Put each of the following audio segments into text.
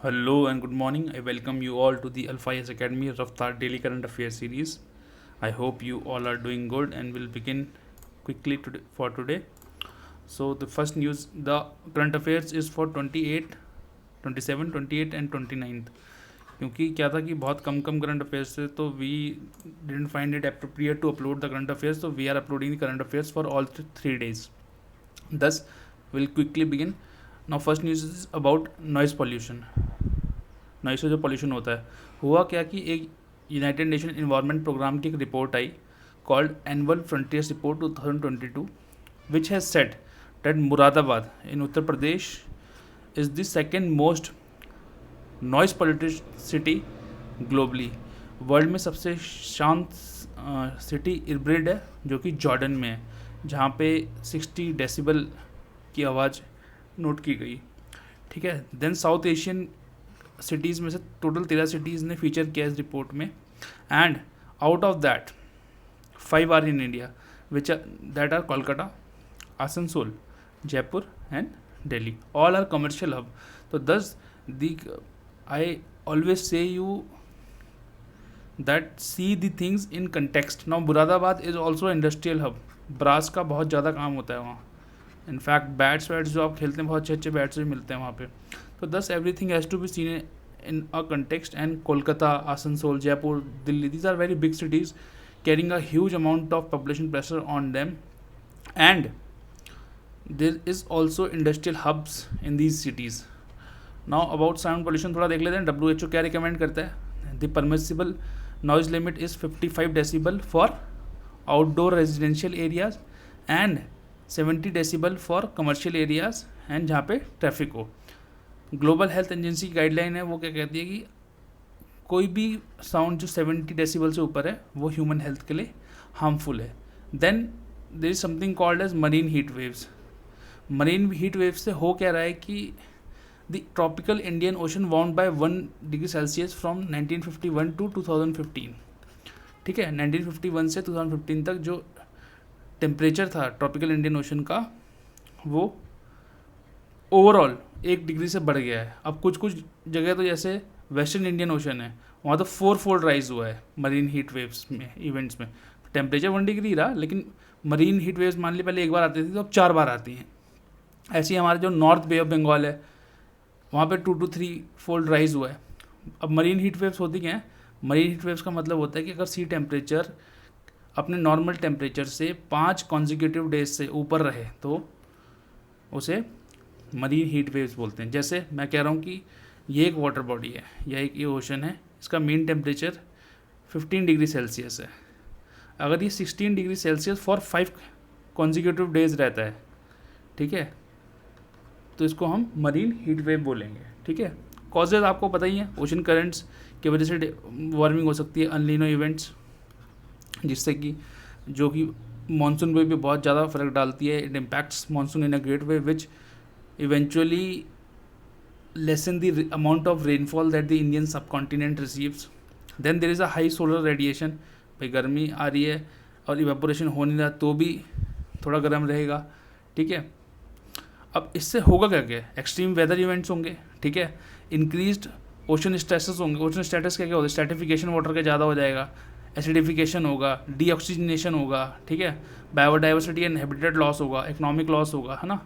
Hello and good morning. I welcome you all to the Alpha IS Academy Raftar Daily Current Affairs series. I hope you all are doing good and will begin quickly today. So the first news, the current affairs is for 28, 27, 28 and 29th. क्योंकि क्या था कि बहुत कम current affairs थे तो we didn't find it appropriate to upload the current affairs, तो we are uploading the current affairs for all 3 days. Thus, we'll quickly begin. Now first news is about noise pollution. Noise से जो pollution होता है, हुआ क्या कि एक United nation environment programme की एक report I called annual frontiers report 2022 which has set that Moradabad in Uttar Pradesh is the second most noise polluted city globally. World में सबसे शांत सिटी इरबिड है जो कि जॉर्डन में है, जहाँ पे 60 डेसिबल की आवाज़ नोट की गई. ठीक है. देन साउथ एशियन सिटीज़ में से टोटल 13 सिटीज़ ने फीचर किया इस रिपोर्ट में, and out of that 5 are in India which that are Kolkata, Asansol, Jaipur and Delhi. All are commercial hub. तो this the I always say you that see the things in context. Now Moradabad is also industrial hub. Brass का बहुत ज़्यादा काम होता है वहाँ. In fact bats जो आप खेलते हैं बहुत अच्छे अच्छे बैट्स भी मिलते हैं वहाँ पे. तो thus everything has to be seen in a context, and Kolkata, Asansol, Jaipur, Delhi, these are very big cities carrying a huge amount of population pressure on them, and there is also industrial hubs in these cities. Now about sound pollution थोड़ा देख लेते हैं. WHO क्या recommend करता है? The permissible noise limit is 55 decibel for outdoor residential areas and 70 decibel for commercial areas and जहाँ पे traffic हो. ग्लोबल हेल्थ एजेंसी की गाइडलाइन है, वो क्या कहती है कि कोई भी साउंड जो 70 डेसिबल से ऊपर है वो ह्यूमन हेल्थ के लिए हार्मफुल है. Then there is something called as marine heat waves. Marine heat waves से हो क्या रहा है कि the tropical Indian ocean warm by 1 degree Celsius from 1951 to 2015. ठीक है. 1951 से 2015 तक जो टेम्परेचर था ट्रॉपिकल इंडियन ओशन का वो ओवरऑल 1 डिग्री से बढ़ गया है. अब कुछ जगह तो जैसे वेस्टर्न इंडियन ओशन है वहाँ तो 4-fold राइज हुआ है मरीन हीट वेव्स में इवेंट्स में. टेम्परेचर 1 डिग्री रहा, लेकिन मरीन हीट वेव्स मान ली पहले एक बार आती थी तो अब 4 बार आती हैं. ऐसे ही हमारे जो नॉर्थ बे ऑफ बंगाल है वहाँ पे 2 to 3-fold राइज हुआ है. अब मरीन हीट वेव्स होती क्या है? मरीन हीट वेव्स का मतलब होता है कि अगर सी टेम्परेचर अपने नॉर्मल टेम्परेचर से 5 कॉन्जिक्यूटिव डेज से ऊपर रहे तो उसे मरीन हीट वेव्स बोलते हैं. जैसे मैं कह रहा हूँ कि ये एक वाटर बॉडी है या एक ये ओशन है, इसका मीन टेम्परेचर 15 डिग्री सेल्सियस है. अगर ये 16 degree Celsius for 5 consecutive days रहता है, ठीक है, तो इसको हम मरीन हीट वेव बोलेंगे. ठीक है. कॉजेज आपको पता ही है, ओशन करंट्स की वजह से वार्मिंग हो सकती है, अनलिनो इवेंट्स जिससे कि जो कि मानसून पे भी बहुत ज़्यादा फर्क डालती है. It impacts monsoon in a great way which eventually lessen the amount of rainfall that the Indian subcontinent receives. Then there is a high solar radiation. भाई गर्मी आ रही है और इवेपोरेशन हो नहीं रहा तो भी थोड़ा गर्म रहेगा. ठीक है. अब इससे होगा क्या क्या? एक्सट्रीम वेदर इवेंट्स होंगे. ठीक है. इंक्रीज्ड ओशन स्ट्रेसेस होंगे. ओशन स्टेटस क्या क्या होता है? स्ट्रेटिफिकेशन वाटर का ज़्यादा हो जाएगा, एसिडिफिकेशन होगा, डीऑक्सीजनेशन होगा. ठीक है. बायोडाइवर्सिटी एंड हैबिटेट लॉस होगा, इकोनॉमिक लॉस होगा, है ना.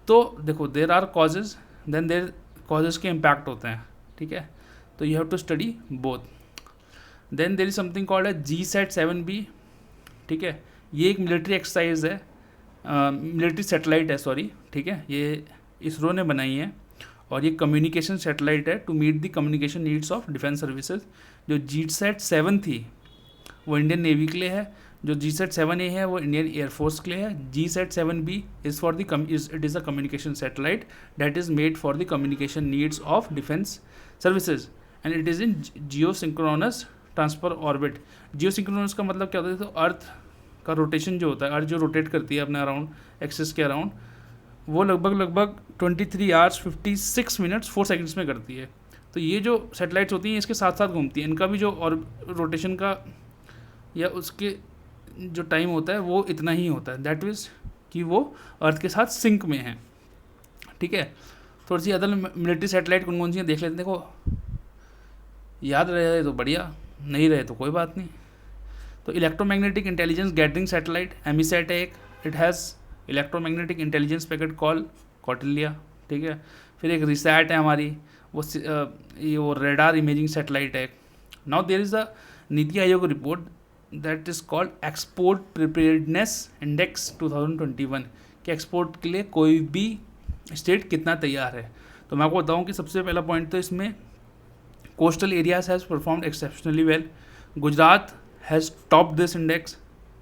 तो देखो there are causes, then there causes के इम्पैक्ट होते हैं. ठीक है. तो you have to study both. Then there is something called है GSAT-7B. ठीक है. ये एक मिलिट्री एक्सरसाइज है, मिलिट्री सेटेलाइट है, सॉरी. ठीक है. ये इसरो ने बनाई है और ये कम्युनिकेशन सेटेलाइट है to meet the communication needs of defence services. जो GSAT-7 थी वो इंडियन नेवी के लिए है, जो GSAT-7A है वो इंडियन एयरफोर्स के लिए है. GSAT-7B is for it is a communication satellite that is made for the communication needs of defence services and it is in Jio synchronous transfer orbit. Jio synchronous का मतलब क्या होता है? तो अर्थ का रोटेशन जो होता है, अर्थ जो रोटेट करती है अपने अराउंड एक्सिस के अराउंड, वो लगभग 23 hours 56 minutes 4 seconds में करती है. तो ये जो सैटेलाइट्स होती हैं इसके साथ साथ घूमती हैं. इनका भी जो और रोटेशन का या उसके जो टाइम होता है वो इतना ही होता है. दैट मीन्स कि वो अर्थ के साथ सिंक में है. ठीक है. थोड़ी सी अदर मिलिट्री सैटेलाइट कौन कौन सी हैं देख लेते हैं। देखो याद रहे तो बढ़िया, नहीं रहे तो कोई बात नहीं। तो electromagnetic intelligence gathering satellite EMISAT है एक, it has electromagnetic intelligence packet call Kautilya, ठीक है। फिर एक रिसैट है हमारी, वो रेडार इमेजिंग सैटेलाइट है। Now there is a NITI Aayog report that is called export preparedness index 2021 कि एक्सपोर्ट के लिए कोई भी स्टेट कितना तैयार है। तो मैं आपको बताऊं कि सबसे पहला पॉइंट तो इसमें coastal areas has performed exceptionally well, Gujarat has top this index,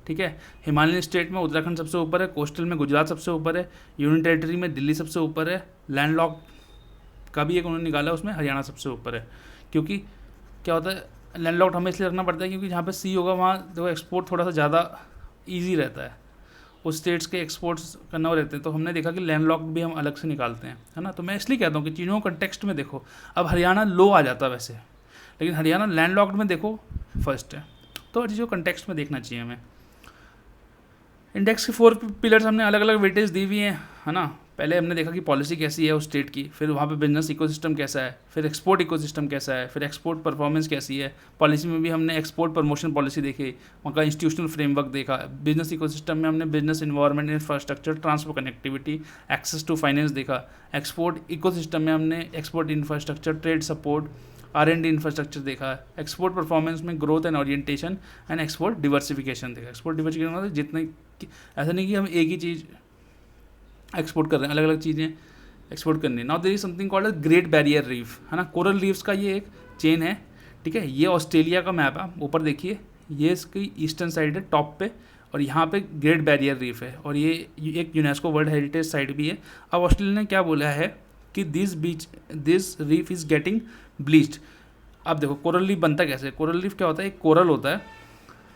ठीक है। हिमालयन स्टेट में उत्तराखंड सबसे ऊपर है, कोस्टल में गुजरात सबसे ऊपर है, यूनियन टेरिटरी में दिल्ली सबसे ऊपर है, लैंडलॉक का भी एक उन्होंने निकाला उसमें हरियाणा सबसे ऊपर है। क्योंकि क्या होता है लैंडलॉक्ड हमें इसलिए रखना पड़ता है क्योंकि जहाँ पे सी होगा वहाँ देखो एक्सपोर्ट थोड़ा सा ज़्यादा ईजी रहता है, उस स्टेट्स के एक्सपोर्ट्स करना हो रहते हैं। तो हमने देखा कि लैंडलॉक्ड भी हम अलग से निकालते हैं, है ना। तो मैं इसलिए कहता हूँ कि चीज़ों को कंटेक्स्ट में देखो। अब हरियाणा लो आ जाता है वैसे, लेकिन हरियाणा लैंडलॉक्ड में देखो फर्स्ट है, तो चीज़ों कंटेक्स्ट में देखना चाहिए हमें। इंडेक्स के 4 पिलर्स हमने अलग अलग वेटेज दी हुई हैं, है ना। पहले हमने देखा कि पॉलिसी कैसी है उस स्टेट की, फिर वहाँ पे बिजनेस इकोसिस्टम कैसा है, फिर एक्सपोर्ट इकोसिस्टम कैसा है, फिर एक्सपोर्ट परफॉर्मेंस कैसी है। पॉलिसी में भी हमने एक्सपोर्ट प्रमोशन पॉलिसी देखी, वहाँ का इंस्टीट्यूशनल फ्रेमवर्क देखा। बिजनेस इकोसिस्टम में हमने business environment, infrastructure, transport connectivity, access to finance देखा। एक्सपोर्ट इकोसिस्टम में हमने export infrastructure, trade support, R&D infrastructure देखा है। एक्सपोर्ट परफॉर्मेंस में growth and orientation and export diversification देखा। एक्सपोर्ट डिवर्सिफिकेशन मतलब जितने ऐसा नहीं कि हम एक ही चीज़ एक्सपोर्ट कर रहे हैं, अलग अलग चीज़ें एक्सपोर्ट करनी है। Now there is something called a great barrier reef, है ना। कोरल रीफ्स का ये एक चेन है, ठीक है। ये ऑस्ट्रेलिया का मैप है, ऊपर देखिए, ये इसकी ईस्टर्न साइड है टॉप पे, और यहाँ पे ग्रेट बैरियर रीफ है, और ये एक यूनेस्को वर्ल्ड हेरिटेज साइट भी है। अब ऑस्ट्रेलिया ने क्या बोला है कि this reef is getting bleached. अब देखो कोरल रीफ बनता कैसे है। कोरल रीफ क्या होता है, एक कोरल होता है,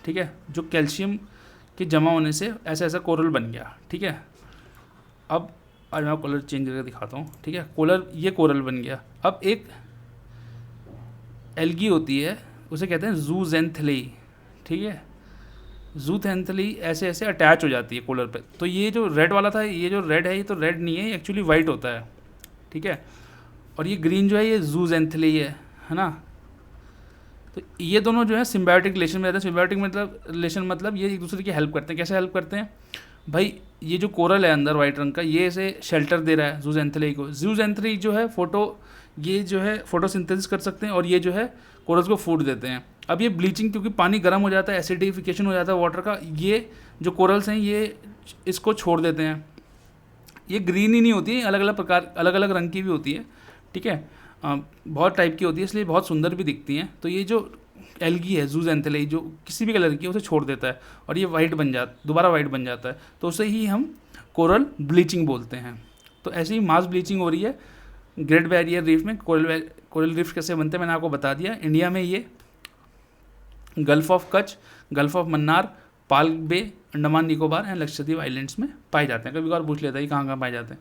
ठीक है, जो कैल्शियम के जमा होने से ऐसा ऐसा कोरल बन गया, ठीक है। अब आज मैं कलर चेंज करके दिखाता हूँ, ठीक है। ये कोरल बन गया। अब एक एल्गी होती है, उसे कहते हैं जूजेंथली, ठीक है। जूजेंथली ऐसे ऐसे अटैच हो जाती है कोरल पे। तो ये जो रेड वाला था, ये जो रेड है, ये तो रेड नहीं है, एक्चुअली वाइट होता है, ठीक है। और ये ग्रीन जो है ये जूजेंथली है ना। तो ये दोनों जो है सिम्बायोटिक रिलेशन में रहते हैं। सिम्बायोटिक मतलब रिलेशन मतलब ये एक दूसरे की हेल्प करते हैं। कैसे हेल्प करते हैं भाई, ये जो कोरल है अंदर वाइट रंग का, ये इसे शेल्टर दे रहा है जूजेंथली को। जूजेंथली जो है ये जो है फोटोसिंथेसिस कर सकते हैं, और ये जो है कोरल्स को फूड देते हैं। अब ये ब्लीचिंग, क्योंकि पानी गर्म हो जाता है, एसिडिफिकेशन हो जाता है वाटर का, ये जो कोरल्स हैं ये इसको छोड़ देते हैं। ये ग्रीन ही नहीं होती है, अलग अलग प्रकार, अलग अलग रंग की भी होती है, ठीक है। बहुत टाइप की होती है, इसलिए बहुत सुंदर भी दिखती हैं। तो ये जो एल्गी है जूजेंथली, जो किसी भी कलर की है उसे छोड़ देता है, और ये दोबारा वाइट बन जाता है। तो उसे ही हम कोरल ब्लीचिंग बोलते हैं। तो ऐसे ही मास ब्लीचिंग हो रही है ग्रेट बैरियर रीफ में। कोरल रीफ कैसे बनते हैं मैंने आपको बता दिया। इंडिया में ये gulf of Kutch, gulf of Mannar, Palk bay, Andaman Nicobar and Lakshadweep islands में पाए जाते हैं। कभी बार पूछ लेता है कहाँ कहाँ पाए जाते हैं।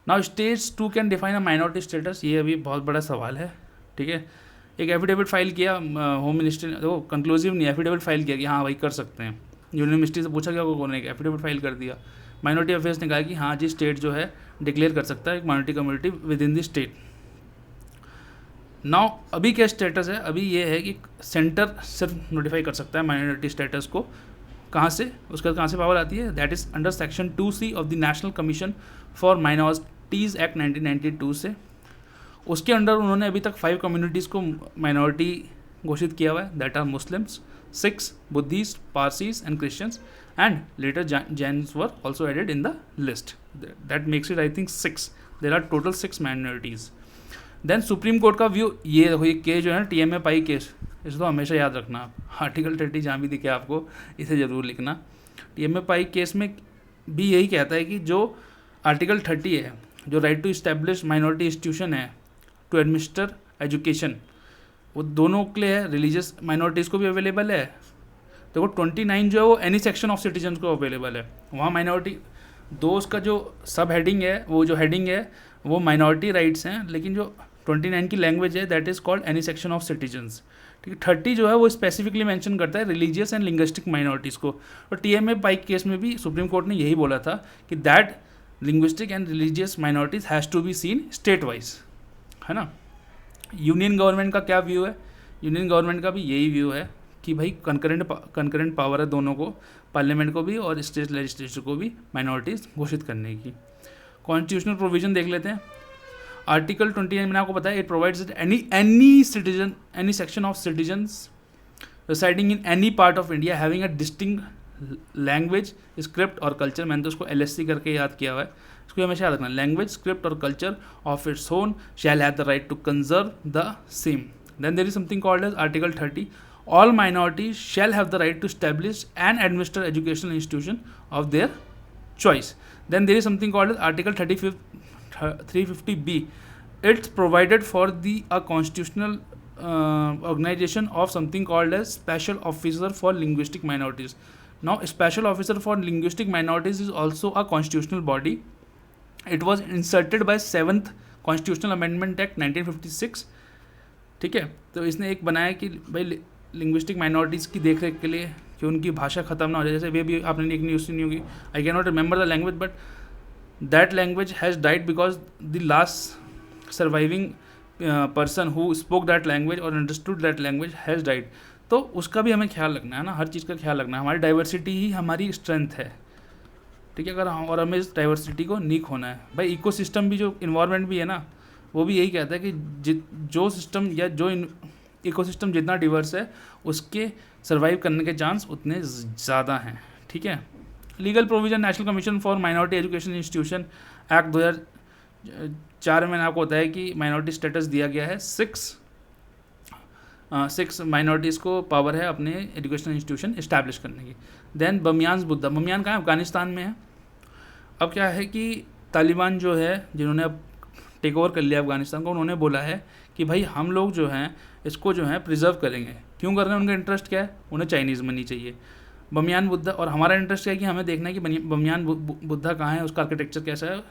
Now states to can define a minority status, ये अभी बहुत बड़ा सवाल है, ठीक है। एक एफिडेविट फाइल किया होम मिनिस्ट्री ने, वो कंक्लूसिव नहीं, एफिडेविट फाइल किया कि हाँ भाई कर सकते हैं। यूनियन मिनिस्ट्री से पूछा गया कौन ने, एफिडेविट फाइल कर दिया। माइनॉरिटी अफेयर्स ने कहा कि हाँ जी स्टेट जो है डिक्लेयर कर सकता है एक minority community with in the state. Now अभी क्या स्टेटस है, अभी ये है कि सेंटर सिर्फ नोटिफाई कर सकता है माइनॉरिटी स्टेटस को। कहाँ से, उसका कहाँ से पावर आती है, that is under section 2C of the national commission for minorities act 1992 से। उसके अंडर उन्होंने अभी तक 5 कम्युनिटीज़ को माइनॉरिटी घोषित किया हुआ है, that are Muslims, Sikhs, Buddhist, Parsis and Christians, and later Jains were also added in the list. That makes it I think 6, there are total 6 minorities. Then supreme court का view, ये देखो ये case जो है ना TMA पाई case, इसे तो हमेशा याद रखना आप। आर्टिकल 30 जहाँ भी दिखे आपको इसे ज़रूर लिखना। TMA पाई केस में भी यही कहता है कि जो आर्टिकल 30 है, जो right to establish minority institution है टू एडमिनिस्टर एजुकेशन, वो दोनों के लिए है, रिलीजियस माइनॉरिटीज़ को भी अवेलेबल है। देखो 29 जो है वो एनी सेक्शन ऑफ सिटीजन को अवेलेबल है। वहाँ माइनॉरिटी उसका जो सब हेडिंग है, वो जो हेडिंग है वो माइनॉरिटी राइट्स हैं, लेकिन जो 29 की लैंग्वेज है that is called any section of citizens, ठीक है। 30 जो है वो स्पेसिफिकली मेंशन करता है रिलीजियस एंड लिंग्विस्टिक माइनॉरिटीज़ को। और TMA पाई केस में भी सुप्रीम कोर्ट ने यही बोला था कि that linguistic and religious minorities has to be seen state wise, है ना। यूनियन गवर्नमेंट का क्या व्यू है? यूनियन गवर्नमेंट का भी यही व्यू है कि भाई कंकरेंट पावर है दोनों को, पार्लियामेंट को भी और स्टेट लेजिस्लेचर को भी माइनॉरिटीज़ घोषित करने की। कॉन्स्टिट्यूशनल प्रोविजन देख लेते हैं। आर्टिकल 29 मैंने आपको बताया, it provides any citizen, any section of citizens residing in any part of India having a distinct language, script और culture, मैंने तो उसको LSC करके याद किया हुआ है, इसको हमेशा याद रखना, लैंग्वेज, स्क्रिप्ट और culture of its own shall have the right to conserve the same. Then there is something called as Article 30, all minorities shall have the right to establish and administer educational institution of their choice. Then there is something called as Article 350B, it's provided for a constitutional organization of something called as Special Officer for Linguistic Minorities. Now Special Officer for Linguistic Minorities is also a constitutional body. It was inserted by 7th Constitutional Amendment Act 1956. ठीक है, तो इसने एक बनाया कि भाई linguistic minorities की देख रेख के लिए कि उनकी भाषा ख़त्म ना हो जाए। जैसे वे भी आपने एक न्यूज़ सुनी होगी, I can not remember the language but that language has died because the last surviving person who spoke that language और understood that language has died. तो उसका भी हमें ख्याल रखना है ना, हर चीज़ का ख्याल रखना है। हमारी डाइवर्सिटी ही हमारी स्ट्रेंथ है, ठीक है। अगर और हमें इस डाइवर्सिटी को नहीं खोना है। भाई इकोसिस्टम भी, जो इन्वायरमेंट भी है ना, वो भी यही कहता है कि जो सिस्टम या जो इकोसिस्टम जितना डिवर्स है उसके सर्वाइव करने के चांस उतने ज़्यादा हैं, ठीक है। Legal provision, national commission for minority education institution act 2004 में आपको होता है कि माइनॉरिटी स्टेटस दिया गया है। 6 माइनॉरिटीज़ को पावर है अपने एजुकेशनल इंस्टीट्यूशन इस्टेब्लिश करने की। देन बमियान बुद्धा, बमियान कहाँ है? अफगानिस्तान में है। अब क्या है कि तालिबान जो है, जिन्होंने अब टेक ओवर कर लिया अफगानिस्तान को, उन्होंने बोला है कि भाई हम लोग जो हैं इसको जो है प्रिजर्व करेंगे। क्यों कर रहे हैं? उनका इंटरेस्ट क्या है? उन्हें चाइनीज़ मनी चाहिए। बमियान बुद्धा, और हमारा इंटरेस्ट क्या है कि हमें देखना है कि बमियान बुद्धा कहाँ है, उसका आर्किटेक्चर कैसा है।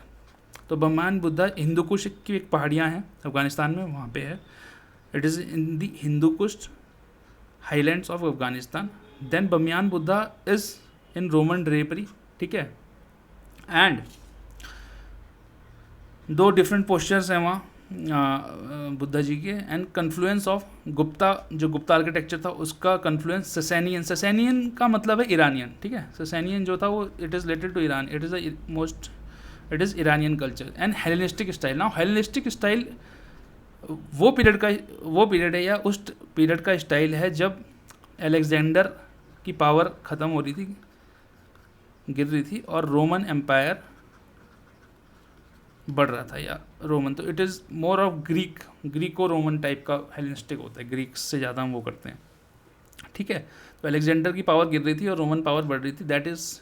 तो बमियान बुद्धा हिंदू कुश की एक पहाड़ियाँ हैं अफगानिस्तान में, वहाँ पे है। It is in the Hindu Kush highlands of Afghanistan. Then Bamiyan Buddha is in Roman drapery, ठीक है। एंड 2 डिफरेंट पोस्चर्स हैं वहाँ बुद्धा जी के। एंड कन्फ्लुएंस ऑफ गुप्ता, जो गुप्ता आर्किटेक्चर था उसका कन्फ्लुएंस ससैनियन, ससैनियन का मतलब है ईरानियन, ठीक है। ससैनियन जो था वो it is related to Iran, it is Iranian culture. And Hellenistic style. Now Hellenistic style वो पीरियड है या उस पीरियड का स्टाइल है जब अलेक्जेंडर की पावर ख़त्म हो रही थी, गिर रही थी, और रोमन एम्पायर बढ़ रहा था, या रोमन। तो it is more of Greco Roman type का हेलेनिस्टिक होता है, ग्रीक से ज़्यादा हम वो करते हैं, ठीक है। तो अलेक्जेंडर की पावर गिर रही थी और रोमन पावर बढ़ रही थी, that is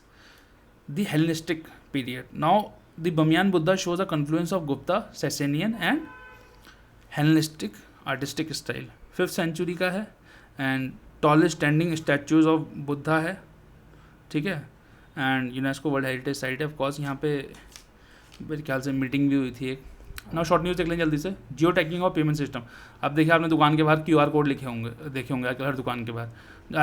the Hellenistic period. Now the Bamiyan Buddha shows a confluence of Gupta, Sasanian and Hellenistic artistic style. 5th century का है। And tallest standing statues of Buddha है, ठीक है। And UNESCO world heritage site है। ऑफकोर्स यहाँ पे मेरे ख्याल से मीटिंग भी हुई थी एक। ना शॉर्ट न्यूज़ देख लें जल्दी से। जियो टैगिंग ऑफ पेमेंट सिस्टम। अब देखिए, आपने दुकान के बाहर QR कोड देखे होंगे आजकल हर दुकान के बाहर।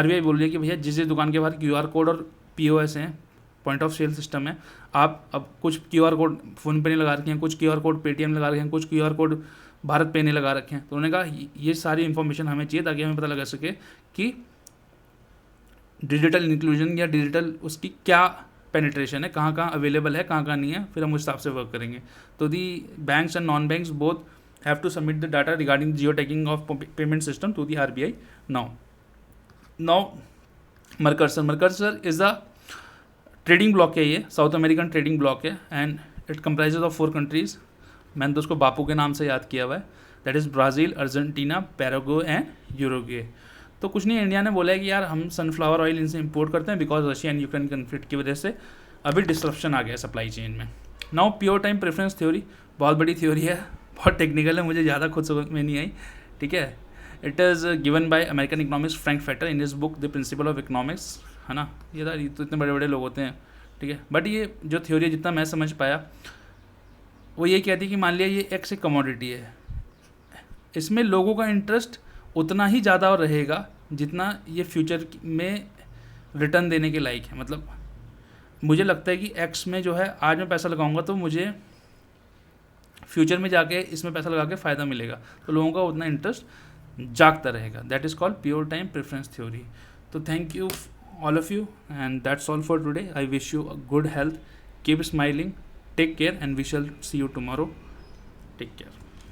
RBI बोल रही है कि भैया जिस दुकान के बाहर QR कोड और POS हैं, पॉइंट ऑफ सेल सिस्टम है, आप अब कुछ QR कोड फ़ोन पे नहीं लगा रखे हैं, कुछ QR कोड पेटीएम लगा रखे हैं, कुछ QR कोड भारत पे नहीं लगा रखे हैं। तो उन्होंने कहा ये सारी इन्फॉर्मेशन हमें चाहिए ताकि हमें पता लगा सके कि डिजिटल इंक्लूजन या डिजिटल उसकी क्या पेनिट्रेशन है, कहाँ कहाँ अवेलेबल है, कहाँ कहाँ नहीं है, फिर हम उस हिसाब से वर्क करेंगे। तो the banks and non banks both have to submit the data regarding geo tagging of payment system to the RBI now Mercosur is a trading block है, ये साउथ अमेरिकन ट्रेडिंग ब्लॉक है। And it comprises of 4 countries. मैंने तो उसको बापू के नाम से याद किया हुआ है, that is Brazil, Argentina, Paraguay and Uruguay. तो कुछ नहीं, इंडिया ने बोला है कि यार हम सनफ्लावर ऑयल इनसे इंपोर्ट करते हैं because Russia and Ukraine conflict की वजह से अभी डिस्ट्रप्शन आ गया सप्लाई चेन में। Now pure time preference theory, बहुत बड़ी थ्योरी है, बहुत टेक्निकल है, मुझे ज़्यादा खुद समझ में नहीं आई, ठीक है। It is given by American economist Frank Fetter in his book the principle of economics, है ना। ये तो इतने बड़े बड़े लोग होते हैं, ठीक है। बट ये जो थ्योरी है, जितना मैं समझ पाया, वो ये कहती है कि मान लिया ये एक कमोडिटी है, इसमें लोगों का इंटरेस्ट उतना ही ज़्यादा और रहेगा जितना ये फ्यूचर में रिटर्न देने के लायक है। मतलब मुझे लगता है कि एक्स में जो है आज मैं पैसा लगाऊंगा तो मुझे फ्यूचर में जाके इसमें पैसा लगा के फ़ायदा मिलेगा, तो लोगों का उतना इंटरेस्ट जागता रहेगा. That is called pure time preference theory. तो thank you all of you, and that's all for today. I wish you a good health, keep smiling, take care, and we shall see you tomorrow. Take care.